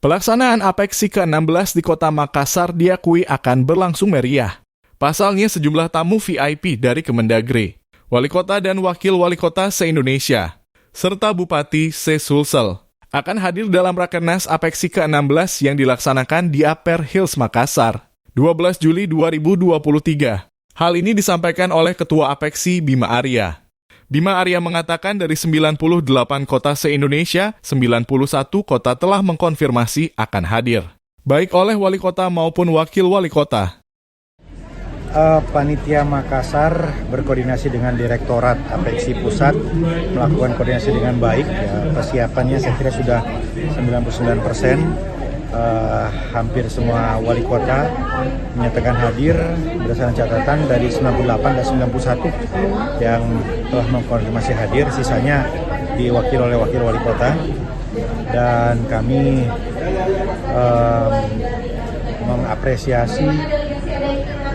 Pelaksanaan Apeksi ke-16 di Kota Makassar diakui akan berlangsung meriah. Pasalnya sejumlah tamu VIP dari Kemendagri, Wali Kota dan Wakil Wali Kota se-Indonesia, serta Bupati se-Sulsel akan hadir dalam Rakernas Apeksi ke-16 yang dilaksanakan di Aper Hills Makassar, 12 Juli 2023. Hal ini disampaikan oleh Ketua Apeksi Bima Arya. Bima Arya mengatakan dari 98 kota se-Indonesia, 91 kota telah mengkonfirmasi akan hadir, baik oleh wali kota maupun wakil wali kota. Panitia Makassar berkoordinasi dengan Direktorat Apeksi Pusat melakukan koordinasi dengan baik. Persiapannya saya kira sudah 99%. Hampir semua wali kota menyatakan hadir berdasarkan catatan dari 98 dan 91 yang telah mengkonfirmasi hadir, sisanya diwakili oleh wakil wali kota. Dan kami mengapresiasi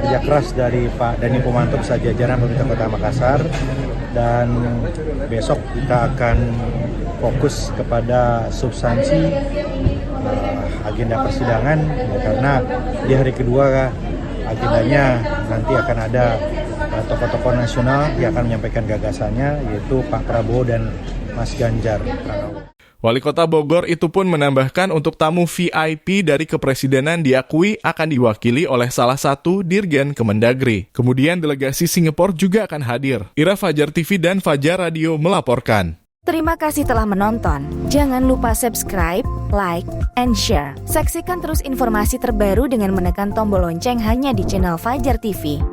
kerja keras dari Pak Dhani Pomanto beserta jajaran pemerintah Kota Makassar, dan besok kita akan fokus kepada substansi agenda persidangan, karena di hari kedua agendanya nanti akan ada tokoh-tokoh nasional yang akan menyampaikan gagasannya, yaitu Pak Prabowo dan Mas Ganjar Pranowo. Wali Kota Bogor itu pun menambahkan untuk tamu VIP dari kepresidenan diakui akan diwakili oleh salah satu Dirjen Kemendagri. Kemudian delegasi Singapura juga akan hadir. Ira, Fajar TV dan Fajar Radio melaporkan. Terima kasih telah menonton. Jangan lupa subscribe, like, and share. Saksikan terus informasi terbaru dengan menekan tombol lonceng hanya di channel Fajar TV.